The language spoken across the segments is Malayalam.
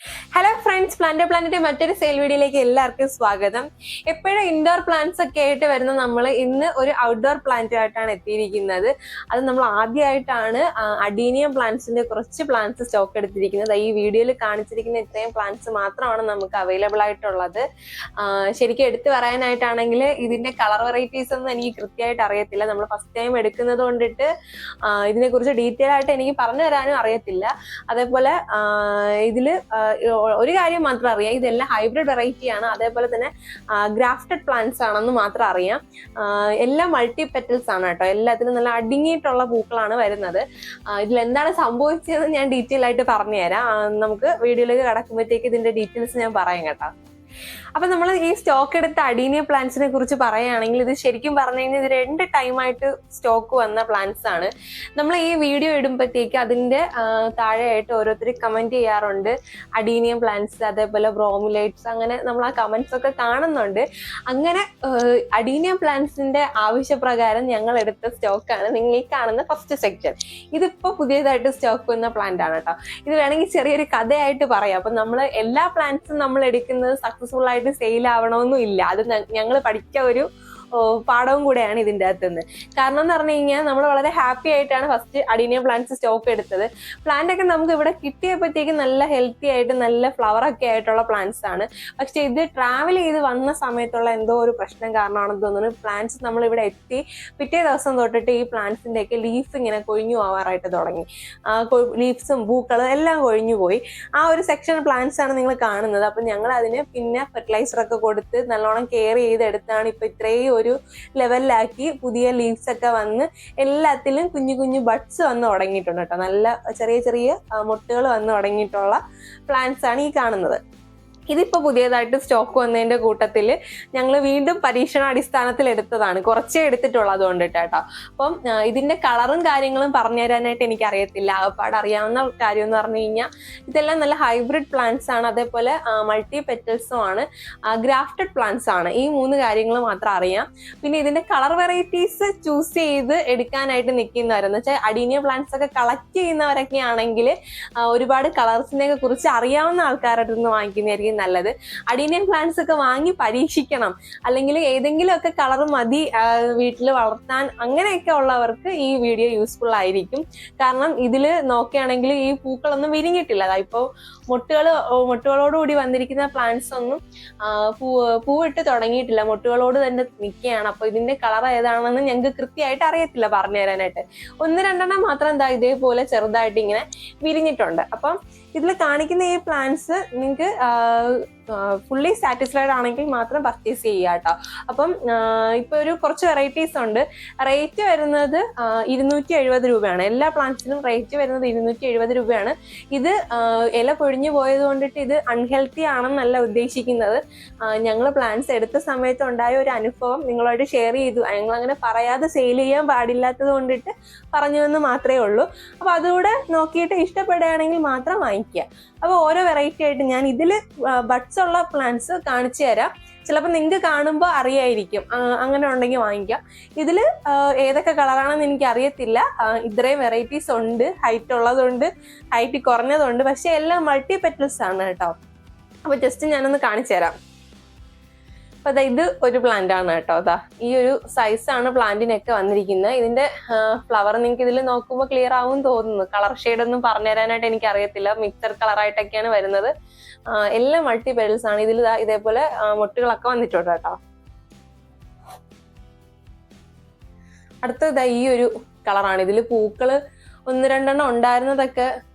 ഹലോ ഫ്രണ്ട്സ്, പ്ലാന്റ് മറ്റൊരു സെയിൽ വീഡിയോയിലേക്ക് എല്ലാവർക്കും സ്വാഗതം. എപ്പോഴും ഇൻഡോർ പ്ലാന്റ്സ് ഒക്കെ ആയിട്ട് വരുന്ന നമ്മൾ ഇന്ന് ഒരു ഔട്ട്ഡോർ പ്ലാന്റ് ആയിട്ടാണ് എത്തിയിരിക്കുന്നത്. അത് നമ്മൾ ആദ്യമായിട്ടാണ് അഡീനിയം പ്ലാന്റ്സിന്റെ കുറച്ച് പ്ലാന്റ്സ് സ്റ്റോക്ക് എടുത്തിരിക്കുന്നത്. ഈ വീഡിയോയിൽ കാണിച്ചിരിക്കുന്ന ഇത്രയും പ്ലാന്റ്സ് മാത്രമാണ് നമുക്ക് അവൈലബിൾ ആയിട്ടുള്ളത്. ശരിക്കും എടുത്തു പറയാനായിട്ടാണെങ്കിൽ ഇതിന്റെ കളർ വെറൈറ്റീസ് ഒന്നും എനിക്ക് കൃത്യമായിട്ട് അറിയത്തില്ല. നമ്മൾ ഫസ്റ്റ് ടൈം എടുക്കുന്നത് കൊണ്ടിട്ട് ഇതിനെക്കുറിച്ച് ഡീറ്റെയിൽ ആയിട്ട് എനിക്ക് പറഞ്ഞു തരാനും അറിയത്തില്ല. അതേപോലെ ഇതില് ഒരു കാര്യം മാത്രം അറിയാം, ഇതെല്ലാം ഹൈബ്രിഡ് വെറൈറ്റി ആണ്. അതേപോലെ തന്നെ ഗ്രാഫ്റ്റഡ് പ്ലാന്റ്സ് ആണെന്ന് മാത്രം അറിയാം. എല്ലാം മൾട്ടി പെറ്റൽസ് ആണ് കേട്ടോ. എല്ലാത്തിനും നല്ല അടുങ്ങിയിട്ടുള്ള പൂക്കളാണ് വരുന്നത്. ഇതിൽ എന്താണ് സംഭവിച്ചതെന്ന് ഞാൻ ഡീറ്റെയിൽ ആയിട്ട് പറഞ്ഞുതരാം. നമുക്ക് വീഡിയോയിലേക്ക് കടക്കുമ്പോഴത്തേക്ക് ഇതിന്റെ ഡീറ്റെയിൽസ് ഞാൻ പറയാം കേട്ടോ. അപ്പൊ നമ്മൾ ഈ സ്റ്റോക്ക് എടുത്ത അഡീനിയം പ്ലാന്റ്സിനെ കുറിച്ച് പറയുകയാണെങ്കിൽ ഇത് ശരിക്കും പറഞ്ഞു കഴിഞ്ഞാൽ ഇത് 2 ടൈമായിട്ട് സ്റ്റോക്ക് വന്ന പ്ലാന്റ്സ് ആണ്. നമ്മൾ ഈ വീഡിയോ ഇടുമ്പോഴത്തേക്ക് അതിന്റെ താഴെയായിട്ട് ഓരോരുത്തർ കമന്റ് ചെയ്യാറുണ്ട് അഡീനിയം പ്ലാന്റ്സ്, അതേപോലെ ബ്രോമുലൈറ്റ്സ്, അങ്ങനെ നമ്മൾ ആ കമന്റ്സ് ഒക്കെ കാണുന്നുണ്ട്. അങ്ങനെ അഡീനിയം പ്ലാന്റ്സിന്റെ ആവശ്യപ്രകാരം ഞങ്ങൾ എടുത്ത സ്റ്റോക്കാണ് നിങ്ങൾ ഈ കാണുന്ന ഫസ്റ്റ് സെക്ഷൻ. ഇതിപ്പോ പുതിയതായിട്ട് സ്റ്റോക്ക് വന്ന പ്ലാന്റ് ആണ് കേട്ടോ. ഇത് വേണമെങ്കിൽ ചെറിയൊരു കഥയായിട്ട് പറയാം. അപ്പൊ നമ്മൾ എല്ലാ പ്ലാന്റ്സും നമ്മൾ എടുക്കുന്നത് സക്സസ്ഫുൾ ആയിട്ട് സെയിൽ ആവണമെന്നും ഇല്ല. അത് ഞങ്ങൾ പഠിച്ച ഒരു പാഠവും കൂടെയാണ് ഇതിൻ്റെ അകത്തുനിന്ന്. കാരണം എന്ന് പറഞ്ഞു കഴിഞ്ഞാൽ നമ്മൾ വളരെ ഹാപ്പി ആയിട്ടാണ് ഫസ്റ്റ് അഡീനിയം പ്ലാന്റ്സ് സ്റ്റോക്ക് എടുത്തത്. പ്ലാന്റ് ഒക്കെ നമുക്ക് ഇവിടെ കിട്ടിയപ്പോഴത്തേക്ക് നല്ല ഹെൽത്തി ആയിട്ട് നല്ല ഫ്ലവർ ഒക്കെ ആയിട്ടുള്ള പ്ലാന്റ്സ് ആണ്. പക്ഷെ ഇത് ട്രാവൽ ചെയ്ത് വന്ന സമയത്തുള്ള എന്തോ ഒരു പ്രശ്നം കാരണമാണെന്ന് തോന്നുന്നു. പ്ലാന്റ്സ് നമ്മൾ ഇവിടെ എത്തി പിറ്റേ ദിവസം തൊട്ടിട്ട് ഈ പ്ലാന്റ്സിന്റെ ഒക്കെ ലീഫ് ഇങ്ങനെ കൊഴിഞ്ഞു പോവാറായിട്ട് തുടങ്ങി. ലീഫ്സും പൂക്കളും എല്ലാം കൊഴിഞ്ഞു പോയി. ആ ഒരു സെക്ഷൻ പ്ലാന്റ്സ് ആണ് നിങ്ങൾ കാണുന്നത്. അപ്പൊ ഞങ്ങൾ അതിന് പിന്നെ ഫെർട്ടിലൈസർ ഒക്കെ കൊടുത്ത് നല്ലോണം കെയർ ചെയ്തെടുത്താണ് ഇപ്പൊ ഇത്രയും ഒരു ലെവലിലാക്കി പുതിയ ലീവ്സ് ഒക്കെ വന്ന് എല്ലാത്തിലും കുഞ്ഞു കുഞ്ഞു ബഡ്സ് വന്ന് തുടങ്ങിയിട്ടുണ്ട് കേട്ടോ. നല്ല ചെറിയ ചെറിയ മുട്ടുകൾ വന്ന് തുടങ്ങിയിട്ടുള്ള പ്ലാന്റ്സ് ആണ് ഈ കാണുന്നത്. ഇതിപ്പോൾ പുതിയതായിട്ട് സ്റ്റോക്ക് വന്നതിൻ്റെ കൂട്ടത്തിൽ ഞങ്ങൾ വീണ്ടും പരീക്ഷണാടിസ്ഥാനത്തിൽ എടുത്തതാണ്. കുറച്ചേ എടുത്തിട്ടുള്ളൂ അതുകൊണ്ടിട്ട് കേട്ടോ. അപ്പം ഇതിൻ്റെ കളറും കാര്യങ്ങളും പറഞ്ഞു തരാനായിട്ട് എനിക്കറിയത്തില്ല. ആകപ്പാട് അറിയാവുന്ന കാര്യം എന്ന് പറഞ്ഞു കഴിഞ്ഞാൽ ഇതെല്ലാം നല്ല ഹൈബ്രിഡ് പ്ലാന്റ്സ് ആണ്, അതേപോലെ മൾട്ടി പെറ്റൽസും ആണ്, ഗ്രാഫ്റ്റഡ് പ്ലാന്റ്സ് ആണ്. ഈ 3 കാര്യങ്ങൾ മാത്രം അറിയാം. പിന്നെ ഇതിൻ്റെ കളർ വെറൈറ്റീസ് ചൂസ് ചെയ്ത് എടുക്കാനായിട്ട് നിൽക്കുന്നവരെന്ന് വെച്ചാൽ അഡീനിയം പ്ലാന്റ്സ് ഒക്കെ കളക്ട് ചെയ്യുന്നവരൊക്കെ ആണെങ്കിൽ ഒരുപാട് കളേഴ്സിനെ കുറിച്ച് അറിയാവുന്ന ആൾക്കാരുടെ അടുത്ത് വാങ്ങിക്കുന്നതായിരിക്കും നല്ലത്. അഡീനിയം പ്ലാന്റ്സ് ഒക്കെ വാങ്ങി പരീക്ഷിക്കണം, അല്ലെങ്കിൽ ഏതെങ്കിലും ഒക്കെ കളർ മതി വീട്ടിൽ വളർത്താൻ, അങ്ങനെയൊക്കെ ഉള്ളവർക്ക് ഈ വീഡിയോ യൂസ്ഫുൾ ആയിരിക്കും. കാരണം ഇതിൽ നോക്കുകയാണെങ്കിൽ ഈ പൂക്കളൊന്നും വിരിഞ്ഞിട്ടില്ല. ഇപ്പോൾ മുട്ടുകളോടുകൂടി വന്നിരിക്കുന്ന പ്ലാന്റ്സ് ഒന്നും പൂവിട്ട് തുടങ്ങിയിട്ടില്ല, മുട്ടുകളോട് തന്നെ നിൽക്കുകയാണ്. അപ്പൊ ഇതിന്റെ കളർ ഏതാണെന്ന് ഞങ്ങൾക്ക് കൃത്യമായിട്ട് അറിയത്തില്ല പറഞ്ഞു തരാനായിട്ട്. 1-2 മാത്രം എന്താ ഇതേപോലെ ചെറുതായിട്ട് ഇങ്ങനെ വിരിഞ്ഞിട്ടുണ്ട്. അപ്പം ഇതിൽ കാണിക്കുന്ന ഈ പ്ലാന്റ്സ് നിങ്ങൾക്ക് ഫുള്ളി സാറ്റിസ്ഫൈഡ് ആണെങ്കിൽ മാത്രം പർച്ചേസ് ചെയ്യുക കേട്ടോ. അപ്പം ഇപ്പൊ ഒരു കുറച്ച് വെറൈറ്റീസ് ഉണ്ട്. റേറ്റ് വരുന്നത് 270 രൂപയാണ്. എല്ലാ പ്ലാന്റ്സിനും റേറ്റ് വരുന്നത് 270 രൂപയാണ്. ഇത് ഇല പൊഴിഞ്ഞു പോയത് കൊണ്ടിട്ട് ഇത് അൺഹെൽത്തി ആണെന്നല്ല ഉദ്ദേശിക്കുന്നത്. ഞങ്ങൾ പ്ലാന്റ്സ് എടുത്ത സമയത്ത് ഉണ്ടായ ഒരു അനുഭവം നിങ്ങളോട് ഷെയർ ചെയ്തു. ഞങ്ങൾ അങ്ങനെ പറയാതെ സെയിൽ ചെയ്യാൻ പാടില്ലാത്തത് കൊണ്ടിട്ട് പറഞ്ഞു എന്ന് മാത്രമേ ഉള്ളൂ. അപ്പൊ അതുകൂടെ നോക്കിയിട്ട് ഇഷ്ടപ്പെടുകയാണെങ്കിൽ മാത്രം വാങ്ങിക്കുക. അപ്പൊ ഓരോ വെറൈറ്റി ആയിട്ട് ഞാൻ ഇതിൽ ബഡ്സ് ഉള്ള പ്ലാന്റ്സ് കാണിച്ചു തരാം. ചിലപ്പോൾ നിങ്ങൾക്ക് കാണുമ്പോൾ അറിയായിരിക്കും, അങ്ങനെ ഉണ്ടെങ്കിൽ വാങ്ങിക്കാം. ഇതിൽ ഏതൊക്കെ കളറാണെന്ന് എനിക്ക് അറിയത്തില്ല. ഇത്രയും വെറൈറ്റീസ് ഉണ്ട്. ഹൈറ്റ് ഉള്ളതുണ്ട്, ഹൈറ്റ് കുറഞ്ഞതുണ്ട്, പക്ഷെ എല്ലാം മൾട്ടി പെറ്റൽസ് ആണ് കേട്ടോ. അപ്പൊ ജസ്റ്റ് ഞാനൊന്ന് കാണിച്ചു തരാം. അപ്പൊ അതാ ഇത് ഒരു പ്ലാന്റ് ആണ് കേട്ടോ. അതാ ഈ ഒരു സൈസാണ് പ്ലാന്റിനൊക്കെ വന്നിരിക്കുന്നത്. ഇതിന്റെ ഫ്ലവർ നിങ്ങൾക്ക് ഇതിൽ നോക്കുമ്പോൾ ക്ലിയർ ആവും തോന്നുന്നു. കളർ ഷെയ്ഡ് ഒന്നും പറഞ്ഞു തരാനായിട്ട് എനിക്ക് അറിയത്തില്ല. മിക്സർ കളറായിട്ടൊക്കെയാണ് വരുന്നത്. എല്ലാം മൾട്ടി പെറ്റൽസ് ആണ്. ഇതിൽ ഇതേപോലെ മുട്ടുകളൊക്കെ വന്നിട്ടുണ്ട് കേട്ടോ. അടുത്തത് ഈ ഒരു കളറാണ്. ഇതിൽ പൂക്കള് 1-2 ഉണ്ടായിരുന്നതൊക്കെ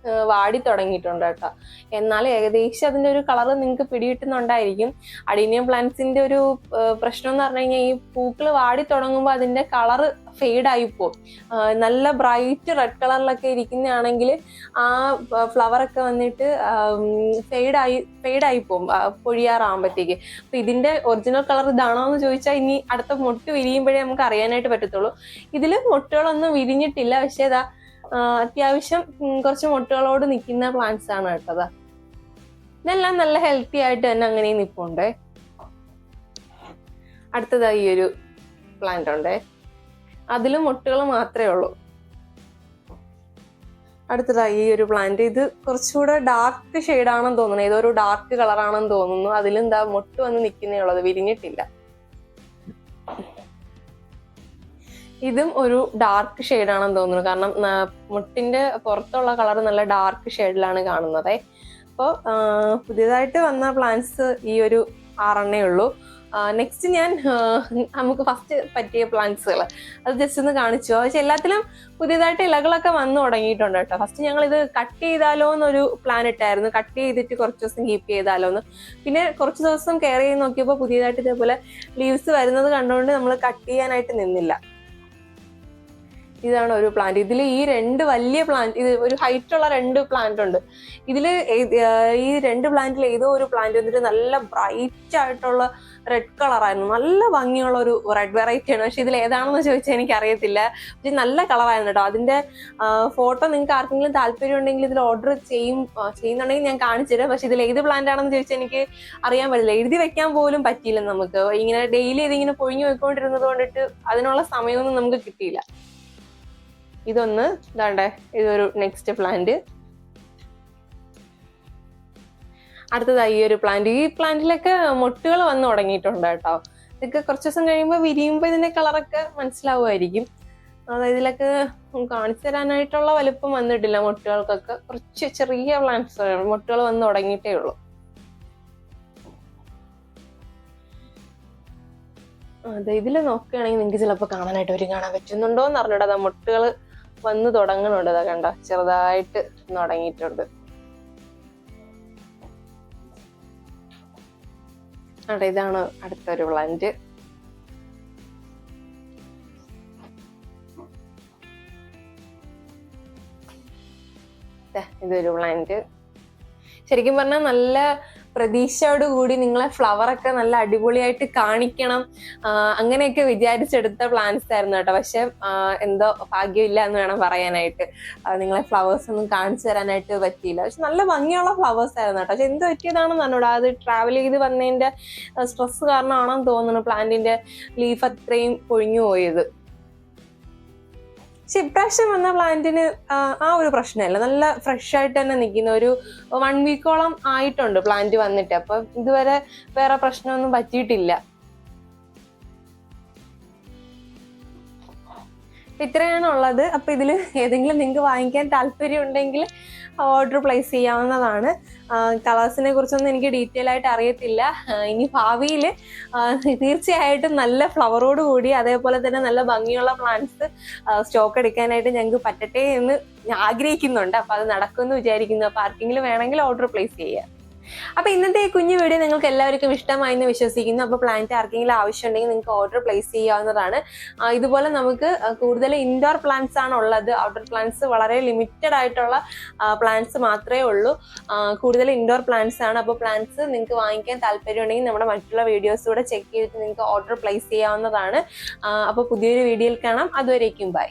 വാടി തുടങ്ങിയിട്ടുണ്ട് കേട്ടോ. എന്നാൽ ഏകദേശം അതിന്റെ ഒരു കളർ നിങ്ങൾക്ക് പിടികിട്ടുന്നുണ്ടായിരിക്കും. അഡീനിയം പ്ലാന്റ്സിന്റെ ഒരു പ്രശ്നം എന്ന് പറഞ്ഞു കഴിഞ്ഞാൽ ഈ പൂക്കൾ വാടി തുടങ്ങുമ്പോൾ അതിന്റെ കളർ ഫെയ്ഡായിപ്പോവും. നല്ല ബ്രൈറ്റ് റെഡ് കളറിലൊക്കെ ഇരിക്കുന്നതാണെങ്കിൽ ആ ഫ്ലവർ ഒക്കെ വന്നിട്ട് ഫെയ്ഡായിപ്പോവും പൊഴിയാറാകുമ്പോഴത്തേക്ക്. അപ്പൊ ഇതിന്റെ ഒറിജിനൽ കളർ ഇതാണോ എന്ന് ചോദിച്ചാൽ ഇനി അടുത്ത മുട്ട് വിരിയുമ്പോഴേ നമുക്ക് അറിയാനായിട്ട് പറ്റത്തുള്ളൂ. ഇതിൽ മുട്ടുകളൊന്നും വിരിഞ്ഞിട്ടില്ല, പക്ഷെ ഇതാ അത്യാവശ്യം കുറച്ച് മുട്ടുകളോട് നിൽക്കുന്ന പ്ലാന്റ്സ് ആണ് കേട്ടത്. ഇതെല്ലാം നല്ല ഹെൽത്തി ആയിട്ട് തന്നെ അങ്ങനെ നിൽപ്പുണ്ട്. അടുത്തതായി ഈ ഒരു പ്ലാന്റ് ഉണ്ട്. അതിലും മുട്ടുകൾ മാത്രമേ ഉള്ളൂ. അടുത്തതായി ഈ ഒരു പ്ലാന്റ്, ഇത് കുറച്ചുകൂടെ ഡാർക്ക് ഷെയ്ഡാണെന്ന് തോന്നുന്നു, ഏതോ ഒരു ഡാർക്ക് കളറാണെന്ന് തോന്നുന്നു. അതിലെന്താ മൊട്ട് വന്ന് നിൽക്കുന്നേ ഉള്ളത്, വിരിഞ്ഞിട്ടില്ല. ഇതും ഒരു ഡാർക്ക് ഷെയ്ഡാണെന്ന് തോന്നുന്നു, കാരണം മുട്ടിന്റെ പുറത്തുള്ള കളർ നല്ല ഡാർക്ക് ഷെയ്ഡിലാണ് കാണുന്നത്. അപ്പോൾ പുതിയതായിട്ട് വന്ന പ്ലാന്റ്സ് ഈ ഒരു 6 ഉള്ളൂ. നെക്സ്റ്റ് ഞാൻ നമുക്ക് ഫസ്റ്റ് പറ്റിയ പ്ലാന്റ്സുകൾ അത് ജസ്റ്റ് ഒന്ന് കാണിച്ചു. പക്ഷെ എല്ലാത്തിലും പുതിയതായിട്ട് ഇലകളൊക്കെ വന്നു തുടങ്ങിയിട്ടുണ്ട് കേട്ടോ. ഫസ്റ്റ് ഞങ്ങൾ ഇത് കട്ട് ചെയ്താലോ എന്നൊരു പ്ലാൻ ഇട്ടായിരുന്നു, കട്ട് ചെയ്തിട്ട് കുറച്ച് ദിവസം കീപ്പ് ചെയ്താലോ എന്ന്. പിന്നെ കുറച്ച് ദിവസം കെയർ ചെയ്ത് നോക്കിയപ്പോൾ പുതിയതായിട്ട് ഇതേപോലെ ലീവ്സ് വരുന്നത് കണ്ടുകൊണ്ട് നമ്മൾ കട്ട് ചെയ്യാനായിട്ട് നിന്നില്ല. ഇതാണ് ഒരു പ്ലാന്റ്. ഇതിൽ ഈ 2 വലിയ പ്ലാന്റ്, ഇത് ഒരു ഹൈറ്റ് ഉള്ള 2 പ്ലാന്റ് ഉണ്ട്. ഇതില് ഈ 2 പ്ലാന്റിൽ ഏതോ ഒരു പ്ലാന്റ് വന്നിട്ട് നല്ല ബ്രൈറ്റ് ആയിട്ടുള്ള റെഡ് കളറായിരുന്നു, നല്ല ഭംഗിയുള്ള ഒരു റെഡ് വെറൈറ്റി ആണ്. പക്ഷെ ഇതിൽ ഏതാണെന്ന് ചോദിച്ചാൽ എനിക്ക് അറിയത്തില്ല. പക്ഷെ നല്ല കളറായിരുന്നു കേട്ടോ. അതിന്റെ ഫോട്ടോ നിങ്ങൾക്ക് ആർക്കെങ്കിലും താല്പര്യം ഉണ്ടെങ്കിൽ ഇതിൽ ഓർഡർ ചെയ്യുന്നുണ്ടെങ്കിൽ ഞാൻ കാണിച്ചു തരാം. പക്ഷെ ഇതിൽ ഏത് പ്ലാന്റ് ആണെന്ന് ചോദിച്ചാൽ എനിക്ക് അറിയാൻ പറ്റില്ല, എഴുതി വെക്കാൻ പോലും പറ്റിയില്ല നമുക്ക്. ഇങ്ങനെ ഡെയിലി ഇതിങ്ങനെ പൊഴിഞ്ഞു പോയിക്കൊണ്ടിരുന്നത് കൊണ്ടിട്ട് അതിനുള്ള സമയമൊന്നും നമുക്ക് കിട്ടിയില്ല. ഇതൊന്ന് ഇതാണ്ടേ, ഇതൊരു നെക്സ്റ്റ് പ്ലാന്റ്. അടുത്തതായി ഈ ഒരു പ്ലാന്റ്. ഈ പ്ലാന്റിലൊക്കെ മൊട്ടുകൾ വന്ന് തുടങ്ങിയിട്ടുണ്ട് കേട്ടോ. ഇതൊക്കെ കുറച്ച് ദിവസം കഴിയുമ്പോൾ വിരിയുമ്പോൾ ഇതിന്റെ കളറൊക്കെ മനസ്സിലാവുമായിരിക്കും. അതായത് ഇതിലൊക്കെ കാണിച്ചു തരാനായിട്ടുള്ള വലുപ്പം വന്നിട്ടില്ല മൊട്ടുകൾക്കൊക്കെ. കുറച്ച് ചെറിയ പ്ലാന്റ്സ് മൊട്ടുകൾ വന്ന് തുടങ്ങിയിട്ടേ ഉള്ളൂ. അതെ, ഇതിൽ നോക്കുകയാണെങ്കിൽ നിങ്ങൾക്ക് ചിലപ്പോൾ കാണാനായിട്ട് കാണാൻ പറ്റുന്നുണ്ടോ എന്ന് അറിഞ്ഞൂടാ. അതാ മുട്ടുകൾ വന്ന് തുടങ്ങുന്നുണ്ട്. അതാ കണ്ടോ, ചെറുതായിട്ട് തുടങ്ങിയിട്ടുണ്ട്. അതെ, ഇതാണ് അടുത്തൊരു പ്ലാന്റ്. ഇതൊരു പ്ലാന്റ്. ശരിക്കും പറഞ്ഞാൽ നല്ല പ്രതീക്ഷയോട് കൂടി നിങ്ങളെ ഫ്ലവർ ഒക്കെ നല്ല അടിപൊളിയായിട്ട് കാണിക്കണം അങ്ങനെയൊക്കെ വിചാരിച്ചെടുത്ത പ്ലാന്റ്സ് ആയിരുന്നു കേട്ടോ. പക്ഷെ എന്തോ ഭാഗ്യമില്ല എന്ന് വേണം പറയാനായിട്ട്. നിങ്ങളെ ഫ്ലവേഴ്സ് ഒന്നും കാണിച്ചു തരാനായിട്ട് പറ്റിയില്ല. പക്ഷെ നല്ല ഭംഗിയുള്ള ഫ്ലവേഴ്സ് ആയിരുന്നു കേട്ടോ. പക്ഷെ എന്ത് പറ്റിയതാണെന്ന് പറഞ്ഞൂടാ, അത് ട്രാവൽ ചെയ്ത് വന്നതിന്റെ സ്ട്രെസ് കാരണമാണെന്ന് തോന്നുന്നു പ്ലാന്റിന്റെ ലീഫ് അത്രയും പൊഴിഞ്ഞു പോയത്. പക്ഷെ ഇപ്രാവശ്യം വന്ന പ്ലാന്റിന് ആ ഒരു പ്രശ്നമല്ല, നല്ല ഫ്രഷ് ആയിട്ട് തന്നെ നിൽക്കുന്ന. ഒരു 1 വീക്കോളം ആയിട്ടുണ്ട് പ്ലാന്റ് വന്നിട്ട്. അപ്പൊ ഇതുവരെ വേറെ പ്രശ്നമൊന്നും പറ്റിയിട്ടില്ല. ഇത്രയാണ് ഉള്ളത്. അപ്പൊ ഇതിൽ ഏതെങ്കിലും നിങ്ങൾക്ക് വാങ്ങിക്കാൻ താല്പര്യം ഉണ്ടെങ്കിൽ ഓർഡർ പ്ലേസ് ചെയ്യാവുന്നതാണ്. കളേഴ്സിനെ കുറിച്ചൊന്നും എനിക്ക് ഡീറ്റെയിൽ ആയിട്ട് അറിയത്തില്ല. ഇനി ഭാവിയിൽ തീർച്ചയായിട്ടും നല്ല ഫ്ലവറോട് കൂടി അതേപോലെ തന്നെ നല്ല ഭംഗിയുള്ള പ്ലാന്റ്സ് സ്റ്റോക്ക് എടുക്കാനായിട്ട് ഞങ്ങൾക്ക് പറ്റട്ടെ എന്ന് ആഗ്രഹിക്കുന്നുണ്ട്. അപ്പൊ അത് നടക്കുമെന്ന് വിചാരിക്കുന്നു. അപ്പൊ ആർക്കെങ്കിലും വേണമെങ്കിൽ ഓർഡർ പ്ലേസ് ചെയ്യാം. അപ്പൊ ഇന്നത്തെ ഈ കുഞ്ഞു വീഡിയോ നിങ്ങൾക്ക് എല്ലാവർക്കും ഇഷ്ടമായി എന്ന് വിശ്വസിക്കുന്നു. അപ്പൊ പ്ലാന്റ് ആർക്കെങ്കിലും ആവശ്യമുണ്ടെങ്കിൽ നിങ്ങൾക്ക് ഓർഡർ പ്ലേസ് ചെയ്യാവുന്നതാണ്. ഇതുപോലെ നമുക്ക് കൂടുതൽ ഇൻഡോർ പ്ലാന്റ്സ് ആണ് ഉള്ളത്. ഔട്ട്ഡോർ പ്ലാന്റ്സ് വളരെ ലിമിറ്റഡ് ആയിട്ടുള്ള പ്ലാന്റ്സ് മാത്രമേ ഉള്ളൂ. കൂടുതൽ ഇൻഡോർ പ്ലാന്റ്സ് ആണ്. അപ്പോൾ പ്ലാന്റ്സ് നിങ്ങൾക്ക് വാങ്ങിക്കാൻ താല്പര്യം ഉണ്ടെങ്കിൽ നമ്മുടെ മറ്റുള്ള വീഡിയോസ് കൂടെ ചെക്ക് ചെയ്തിട്ട് നിങ്ങൾക്ക് ഓർഡർ പ്ലേസ് ചെയ്യാവുന്നതാണ്. അപ്പോൾ പുതിയൊരു വീഡിയോയിൽ കാണാം. അതുവരേക്കും ബൈ.